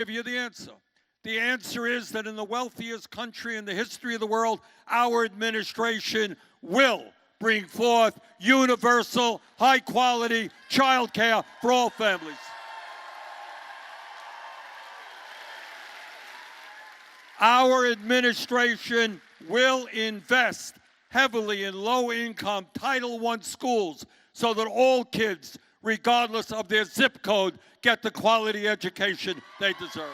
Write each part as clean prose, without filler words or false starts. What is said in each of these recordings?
give you the answer. The answer is that in the wealthiest country in the history of the world, our administration will bring forth universal, high-quality child care for all families. Our administration will invest heavily in low-income Title I schools so that all kids, regardless of their zip code, get the quality education they deserve.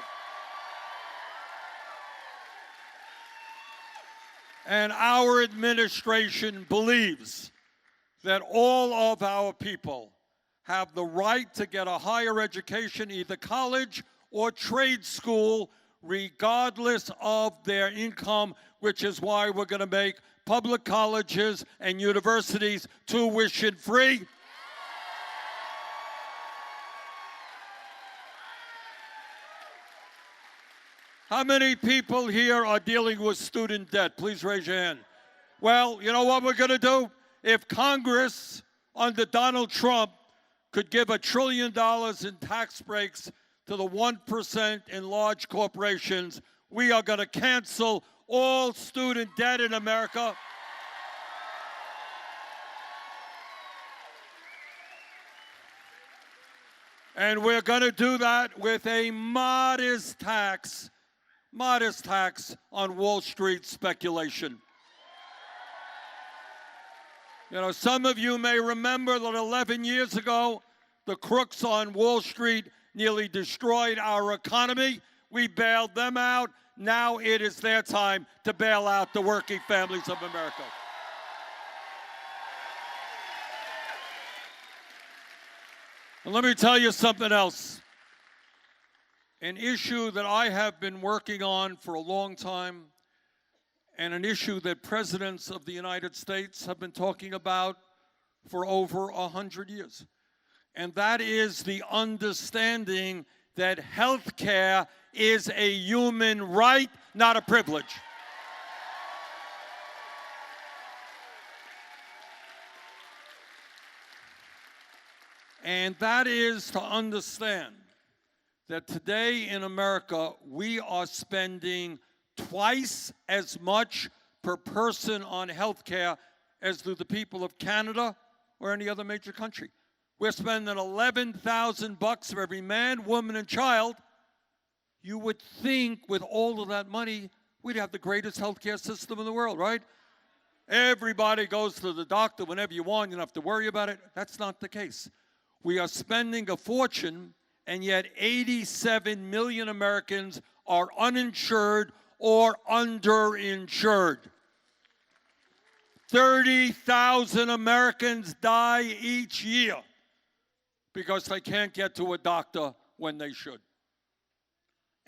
And our administration believes that all of our people have the right to get a higher education, either college or trade school, regardless of their income, which is why we're going to make public colleges and universities tuition-free. How many people here are dealing with student debt? Please raise your hand. Well, you know what we're going to do? If Congress, under Donald Trump, could give $1 trillion in tax breaks to the 1% in large corporations, we are going to cancel all student debt in America. And we're going to do that with a modest tax on Wall Street speculation. You know, some of you may remember that 11 years ago, the crooks on Wall Street nearly destroyed our economy. We bailed them out. Now it is their time to bail out the working families of America. And let me tell you something else. An issue that I have been working on for a long time, and an issue that presidents of the United States have been talking about for over 100 years. And that is the understanding that health care is a human right, not a privilege. And that is to understand that today in America, we are spending twice as much per person on health care as do the people of Canada or any other major country. We're spending $11,000 for every man, woman, and child. You would think with all of that money, we'd have the greatest health care system in the world, right? Everybody goes to the doctor whenever you want. You don't have to worry about it. That's not the case. We are spending a fortune, and yet 87 million Americans are uninsured or underinsured. 30,000 Americans die each year because they can't get to a doctor when they should.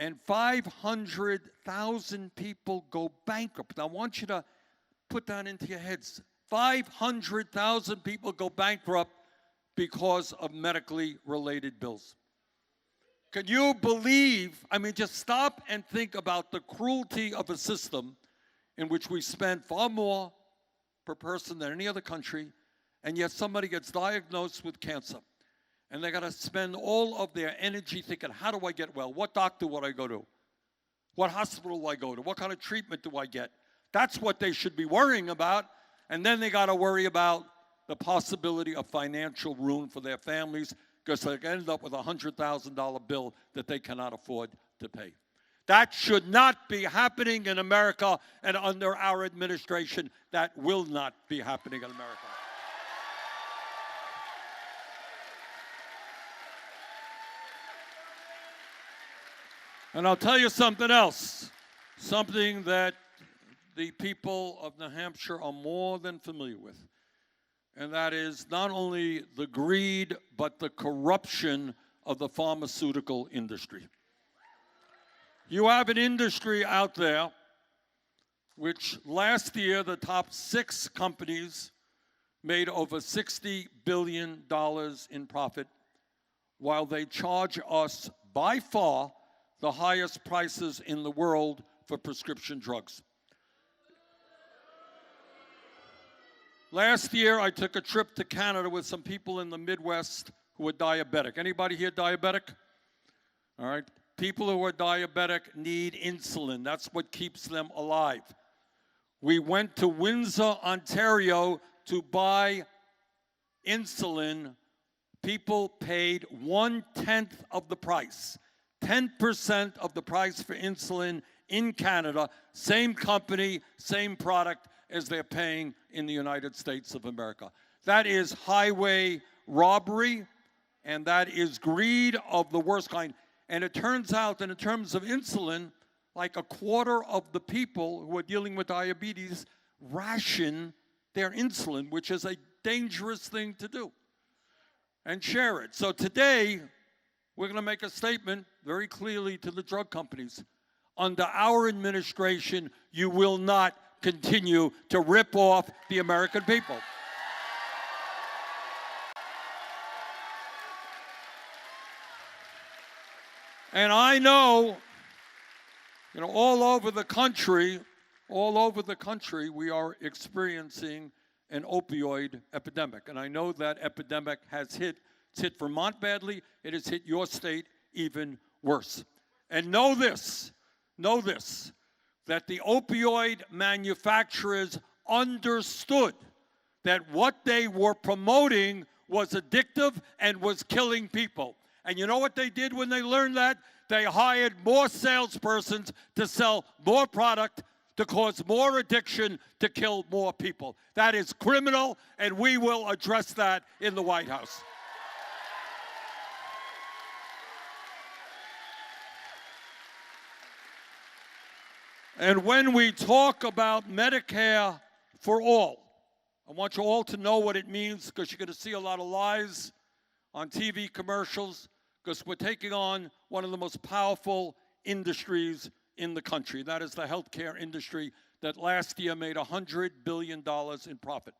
And 500,000 people go bankrupt. Now, I want you to put that into your heads. 500,000 people go bankrupt because of medically related bills. Can you believe, I mean, just stop and think about the cruelty of a system in which we spend far more per person than any other country, and yet somebody gets diagnosed with cancer, and they got to spend all of their energy thinking, how do I get well? What doctor would I go to? What hospital will I go to? What kind of treatment do I get? That's what they should be worrying about, and then they got to worry about the possibility of financial ruin for their families because they end up with a $100,000 bill that they cannot afford to pay. That should not be happening in America, and under our administration, that will not be happening in America. And I'll tell you something else, something that the people of New Hampshire are more than familiar with. And that is not only the greed, but the corruption of the pharmaceutical industry. You have an industry out there which last year the top 6 companies made over $60 billion in profit, while they charge us by far the highest prices in the world for prescription drugs. Last year, I took a trip to Canada with some people in the Midwest who were diabetic. Anybody here diabetic? All right. People who are diabetic need insulin. That's what keeps them alive. We went to Windsor, Ontario to buy insulin. People paid 1/10 of the price, 10% of the price for insulin in Canada, same company, same product as they're paying in the United States of America. That is highway robbery, and that is greed of the worst kind. And it turns out that in terms of insulin, like a quarter of the people who are dealing with diabetes ration their insulin, which is a dangerous thing to do, and share it. So today, we're going to make a statement very clearly to the drug companies. Under our administration, you will not continue to rip off the American people. And I know, all over the country, we are experiencing an opioid epidemic. And I know that epidemic has hit Vermont badly. It has hit your state even worse. And know this, that the opioid manufacturers understood that what they were promoting was addictive and was killing people. And you know what they did when they learned that? They hired more salespersons to sell more product, to cause more addiction, to kill more people. That is criminal, and we will address that in the White House. And when we talk about Medicare for all, I want you all to know what it means, because you're going to see a lot of lies on TV commercials, because we're taking on one of the most powerful industries in the country. That is the healthcare industry that last year made $100 billion in profit.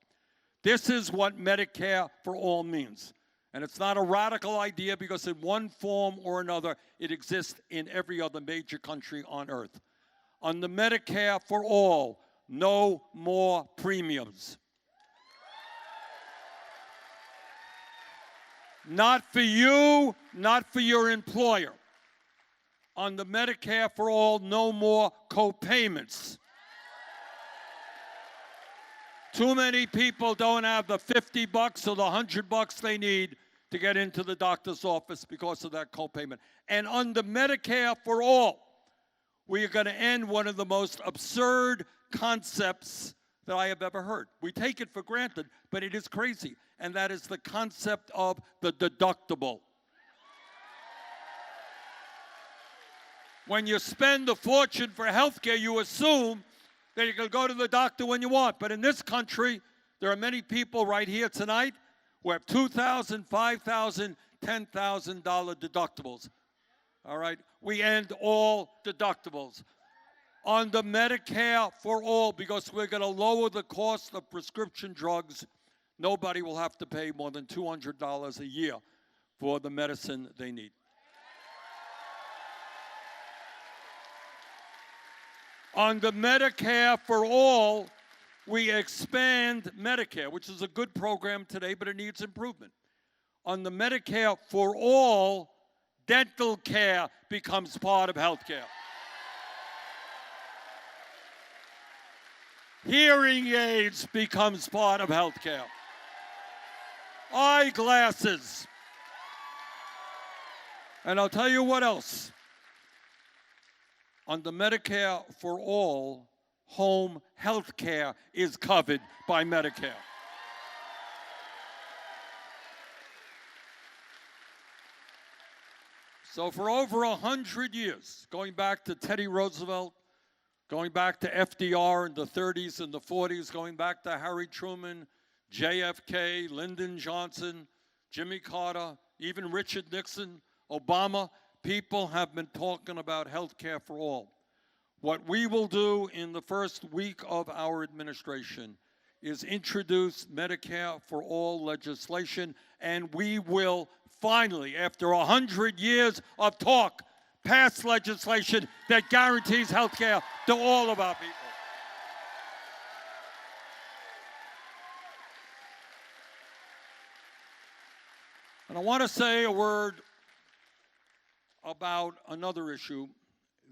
This is what Medicare for all means. And it's not a radical idea, because in one form or another, it exists in every other major country on earth. Under Medicare for all, no more premiums. Not for you, not for your employer. On the Medicare for all, no more co-payments. Too many people don't have the $50 or the $100 they need to get into the doctor's office because of that co-payment. And under Medicare for all, we are going to end one of the most absurd concepts that I have ever heard. We take it for granted, but it is crazy. And that is the concept of the deductible. When you spend a fortune for health care, you assume that you can go to the doctor when you want. But in this country, there are many people right here tonight who have $2,000, $5,000, $10,000 deductibles. All right? We end all deductibles. Under Medicare for all, because we're going to lower the cost of prescription drugs, nobody will have to pay more than $200 a year for the medicine they need. Under Medicare for all, we expand Medicare, which is a good program today, but it needs improvement. Under Medicare for all, dental care becomes part of health care. Hearing aids becomes part of health care. Eyeglasses. And I'll tell you what else. Under Medicare for all, home health care is covered by Medicare. So for over 100 years, going back to Teddy Roosevelt, going back to FDR in the 30s and the 40s, going back to Harry Truman, JFK, Lyndon Johnson, Jimmy Carter, even Richard Nixon, Obama, people have been talking about health care for all. What we will do in the first week of our administration is introduce Medicare for all legislation, and we will finally, after 100 years of talk, pass legislation that guarantees health care to all of our people. And I want to say a word about another issue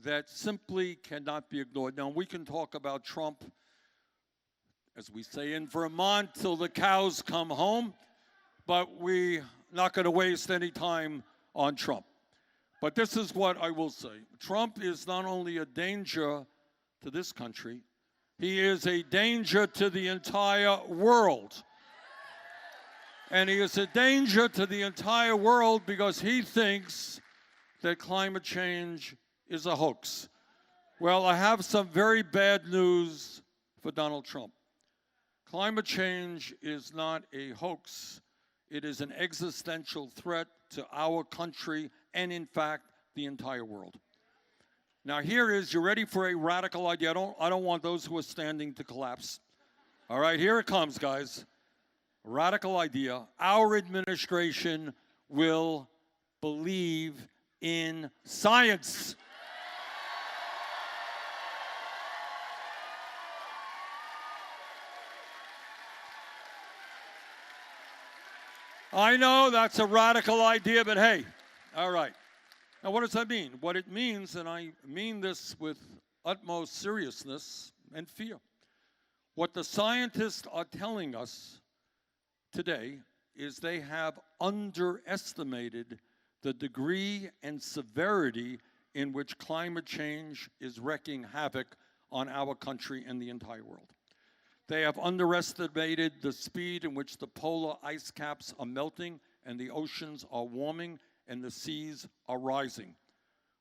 that simply cannot be ignored. Now, we can talk about Trump, as we say in Vermont, till the cows come home, but we're not going to waste any time on Trump. But this is what I will say. Trump is not only a danger to this country, he is a danger to the entire world. And he is a danger to the entire world because he thinks that climate change is a hoax. Well, I have some very bad news for Donald Trump. Climate change is not a hoax. It is an existential threat to our country and, in fact, the entire world. Now, here is, you ready for a radical idea? I don't want those who are standing to collapse. All right, here it comes, guys. Radical idea. Our administration will believe in science. I know that's a radical idea, but hey, all right. Now, what does that mean? What it means, and I mean this with utmost seriousness and fear, what the scientists are telling us today is they have underestimated the degree and severity in which climate change is wreaking havoc on our country and the entire world. They have underestimated the speed in which the polar ice caps are melting and the oceans are warming and the seas are rising,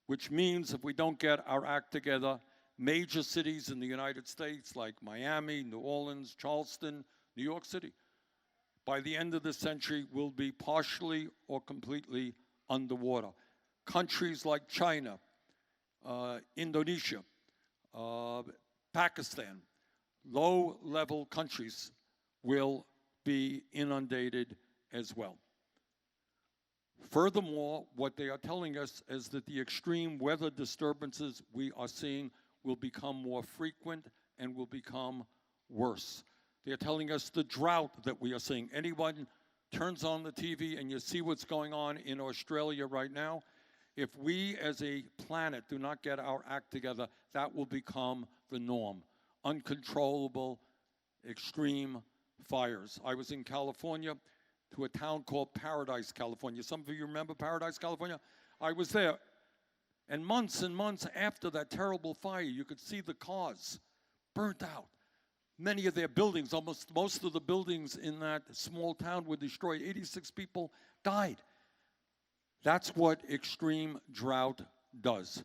which means if we don't get our act together, major cities in the United States like Miami, New Orleans, Charleston, New York City, by the end of the century will be partially or completely underwater. Countries like China, Indonesia, Pakistan, low-level countries will be inundated as well. Furthermore, what they are telling us is that the extreme weather disturbances we are seeing will become more frequent and will become worse. They're telling us the drought that we are seeing. Anyone turns on the TV and you see what's going on in Australia right now, if we as a planet do not get our act together, that will become the norm. Uncontrollable, extreme fires. I was in California to a town called Paradise, California. Some of you remember Paradise, California? I was there. And months after that terrible fire, you could see the cars burnt out. Many of their buildings, almost most of the buildings in that small town were destroyed. 86 people died. That's what extreme drought does.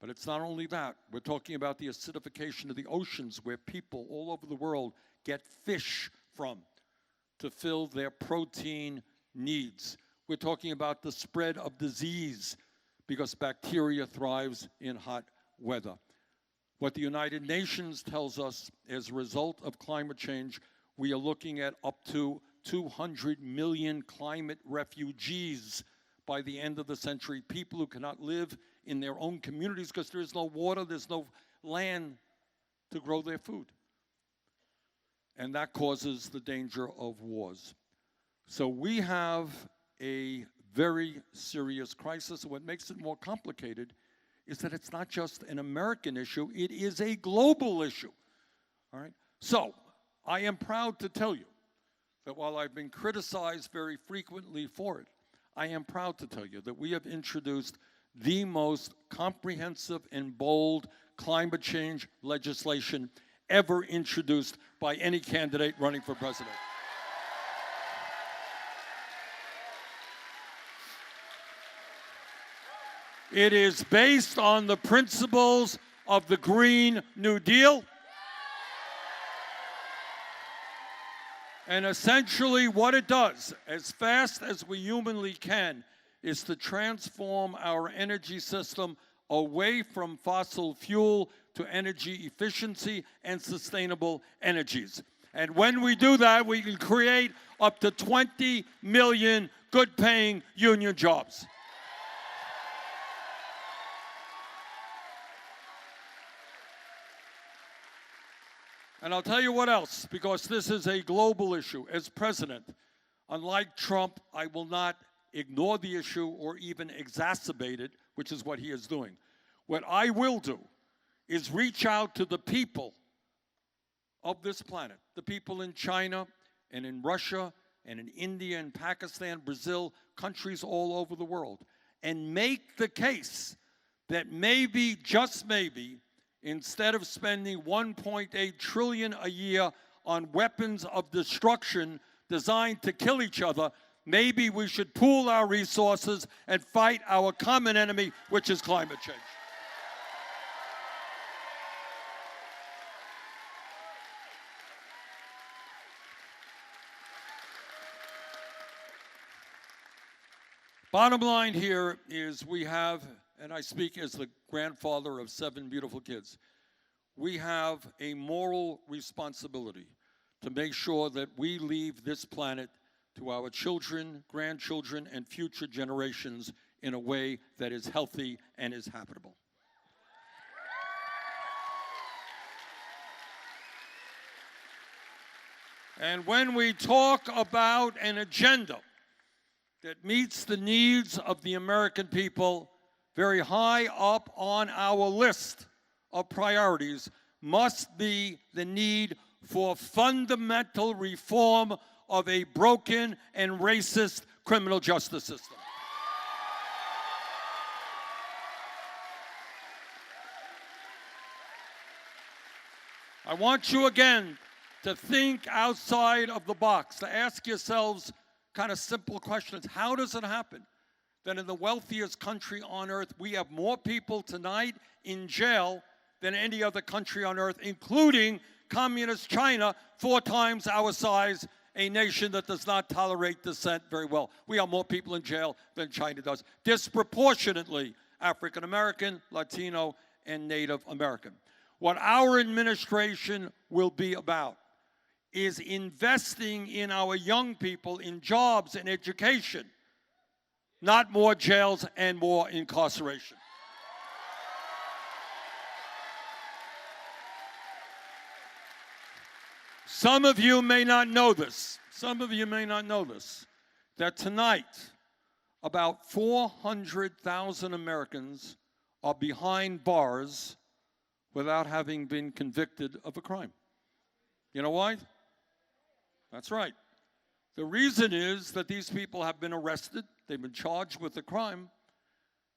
But it's not only that. We're talking about the acidification of the oceans where people all over the world get fish from to fill their protein needs. We're talking about the spread of disease because bacteria thrives in hot weather. What the United Nations tells us, as a result of climate change, we are looking at up to 200 million climate refugees by the end of the century, people who cannot live in their own communities because there is no water, there's no land to grow their food. And that causes the danger of wars. So we have a very serious crisis. And what makes it more complicated is that it's not just an American issue, it is a global issue. All right? So I am proud to tell you that while I've been criticized very frequently for it, I am proud to tell you that we have introduced the most comprehensive and bold climate change legislation ever introduced by any candidate running for president. It is based on the principles of the Green New Deal. And essentially what it does, as fast as we humanly can, is to transform our energy system away from fossil fuel to energy efficiency and sustainable energies. And when we do that, we can create up to 20 million good-paying union jobs. And I'll tell you what else, because this is a global issue. As president, unlike Trump, I will not ignore the issue or even exacerbate it which is what he is doing. What I will do is reach out to the people of this planet, the people in China and in Russia and in India and Pakistan, Brazil, countries all over the world, and make the case that maybe, just maybe, instead of spending $1.8 trillion a year on weapons of destruction designed to kill each other, maybe we should pool our resources and fight our common enemy, which is climate change. Bottom line here is we have, and I speak as the grandfather of 7 beautiful kids, we have a moral responsibility to make sure that we leave this planet to our children, grandchildren, and future generations in a way that is healthy and is habitable. And when we talk about an agenda that meets the needs of the American people, very high up on our list of priorities must be the need for fundamental reform of a broken and racist criminal justice system. I want you again to think outside of the box, to ask yourselves kind of simple questions. How does it happen that in the wealthiest country on earth, we have more people tonight in jail than any other country on earth, including communist China, 4 times our size, a nation that does not tolerate dissent very well. We have more people in jail than China does, disproportionately African American, Latino, and Native American. What our administration will be about is investing in our young people in jobs and education, not more jails and more incarceration. Some of you may not know this. Some of you may not know this, that tonight about 400,000 Americans are behind bars without having been convicted of a crime. You know why? That's right. The reason is that these people have been arrested, they've been charged with a crime,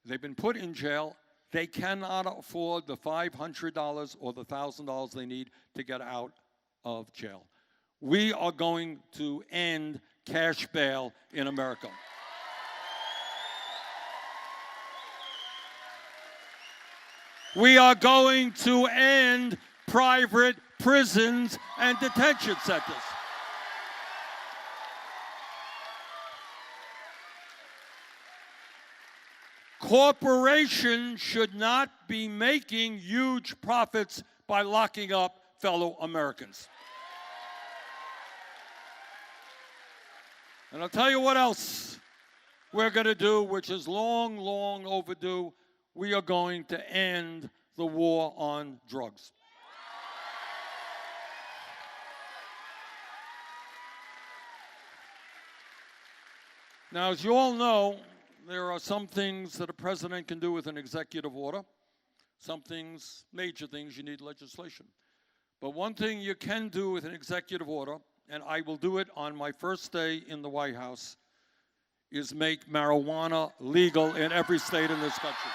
they've been put in jail, they cannot afford the $500 or the $1,000 they need to get out of jail. We are going to end cash bail in America. We are going to end private prisons and detention centers. Corporations should not be making huge profits by locking up fellow Americans. And I'll tell you what else we're going to do, which is long, long overdue. We are going to end the war on drugs. Now, as you all know, there are some things that a president can do with an executive order. Some things, major things, you need legislation. But one thing you can do with an executive order, and I will do it on my first day in the White House, is make marijuana legal in every state in this country.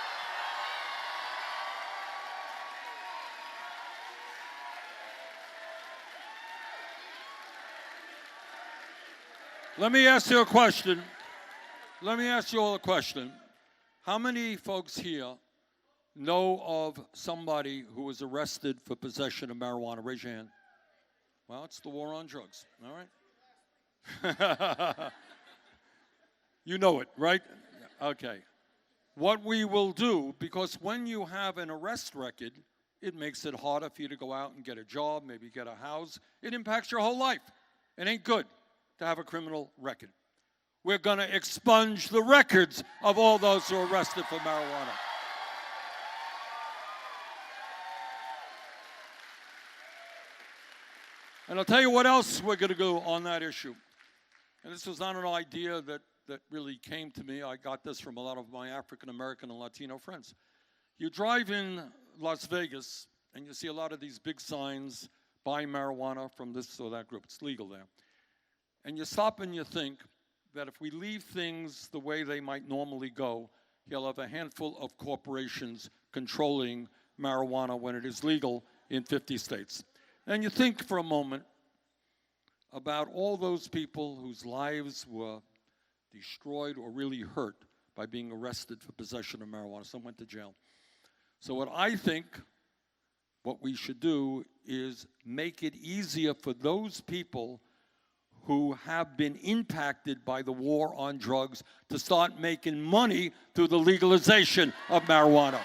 Let me ask you a question. Let me ask you all a question. How many folks here know of somebody who was arrested for possession of marijuana? Raise your hand. Well, it's the war on drugs, all right? You know it, right? Okay. What we will do, because when you have an arrest record, it makes it harder for you to go out and get a job, maybe get a house. It impacts your whole life. It ain't good to have a criminal record. We're going to expunge the records of all those who are arrested for marijuana. And I'll tell you what else we're going to do on that issue. And this was not an idea that that really came to me. I got this from a lot of my African American and Latino friends. You drive in Las Vegas and you see a lot of these big signs, buy marijuana from this or that group. It's legal there. And you stop and you think that if we leave things the way they might normally go, you'll have a handful of corporations controlling marijuana when it is legal in 50 states. And you think for a moment about all those people whose lives were destroyed or really hurt by being arrested for possession of marijuana. Some went to jail. So what I think what we should do is make it easier for those people who have been impacted by the war on drugs to start making money through the legalization of marijuana.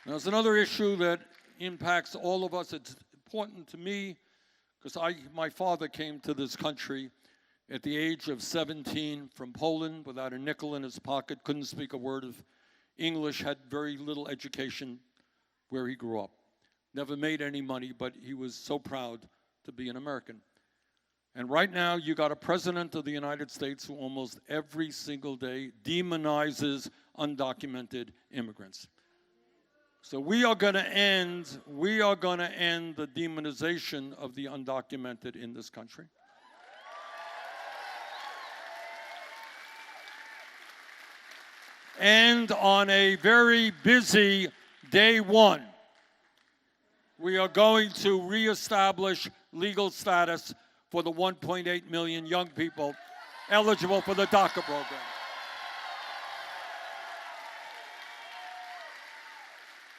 Now, there's another issue that impacts all of us. It's important to me because my father came to this country at the age of 17 from Poland without a nickel in his pocket, couldn't speak a word of English, had very little education where he grew up. Never made any money, but he was so proud to be an American. And right now, you got a president of the United States who almost every single day demonizes undocumented immigrants. So we are going to end the demonization of the undocumented in this country. And on a very busy day one, we are going to reestablish legal status for the 1.8 million young people eligible for the DACA program.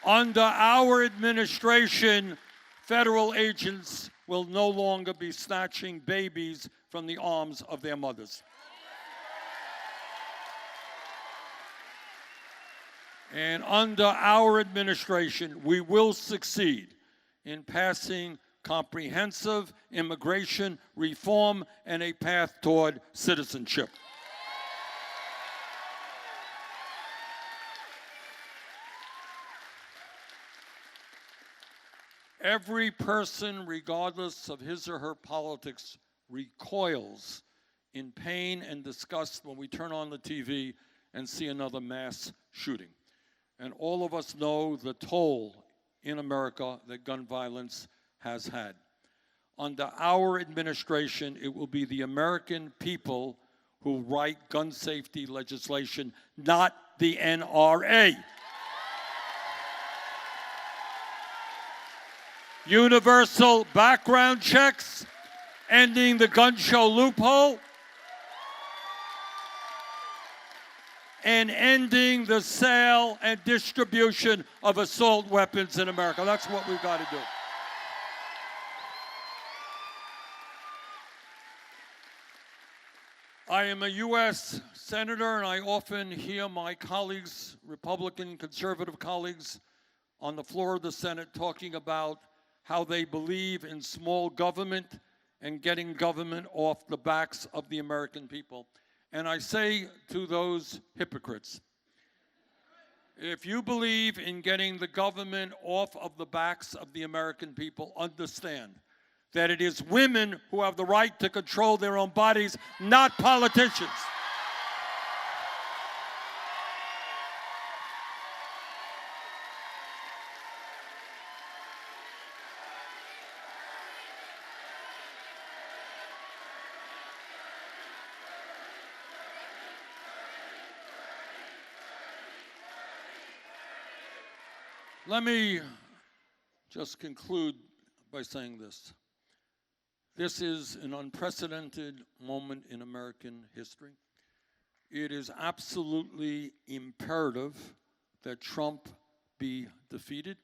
Under our administration, federal agents will no longer be snatching babies from the arms of their mothers. And under our administration, we will succeed in passing comprehensive immigration reform and a path toward citizenship. Every person, regardless of his or her politics, recoils in pain and disgust when we turn on the TV and see another mass shooting. And all of us know the toll in America that gun violence has had. Under our administration, it will be the American people who write gun safety legislation, not the NRA. Universal background checks, ending the gun show loophole, and ending the sale and distribution of assault weapons in America. That's what we've got to do. I am a U.S. Senator, and I often hear my colleagues, Republican, conservative colleagues, on the floor of the Senate talking about how they believe in small government and getting government off the backs of the American people. And I say to those hypocrites, if you believe in getting the government off of the backs of the American people, understand that it is women who have the right to control their own bodies, not politicians. Let me just conclude by saying this. This is an unprecedented moment in American history. It is absolutely imperative that Trump be defeated.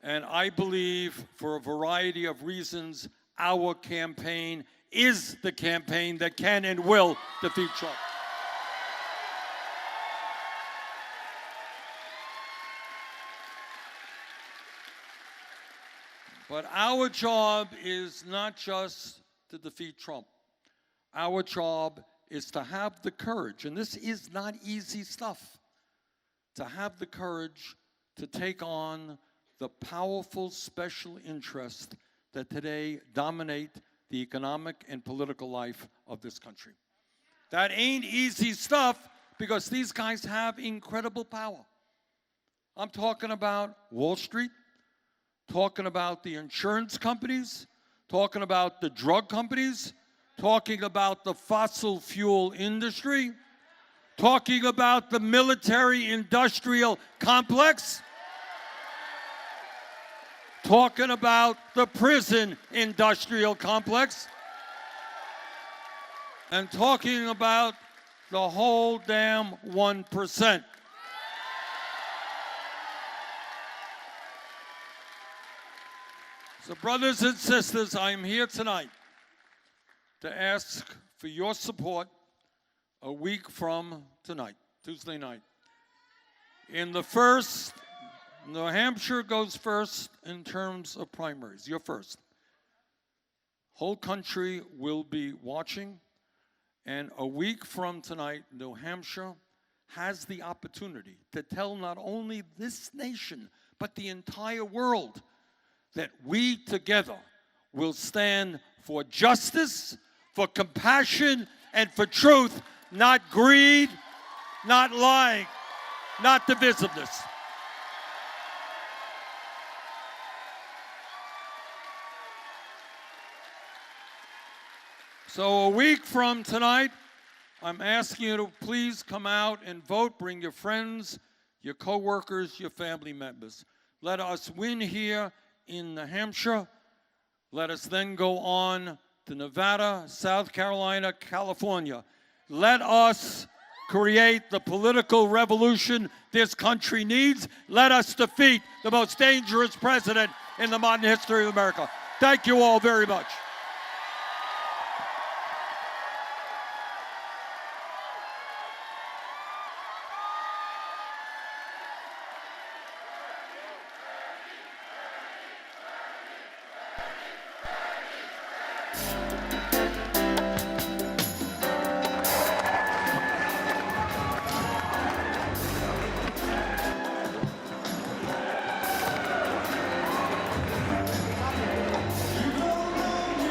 And I believe, for a variety of reasons, our campaign is the campaign that can and will defeat Trump. But our job is not just to defeat Trump. Our job is to have the courage, and this is not easy stuff, to have the courage to take on the powerful special interests that today dominate the economic and political life of this country. That ain't easy stuff because these guys have incredible power. I'm talking about Wall Street, talking about the insurance companies, talking about the drug companies, talking about the fossil fuel industry, talking about the military-industrial complex, talking about the prison industrial complex, and talking about the whole damn 1%. So, brothers and sisters, I am here tonight to ask for your support a week from tonight, Tuesday night. In the first, New Hampshire goes first in terms of primaries. You're first. Whole country will be watching. And a week from tonight, New Hampshire has the opportunity to tell not only this nation, but the entire world that we together will stand for justice, for compassion, and for truth, not greed, not lying, not divisiveness. So a week from tonight, I'm asking you to please come out and vote. Bring your friends, your coworkers, your family members. Let us win here in New Hampshire. Let us then go on to Nevada, South Carolina, California. Let us create the political revolution this country needs. Let us defeat the most dangerous president in the modern history of America. Thank you all very much.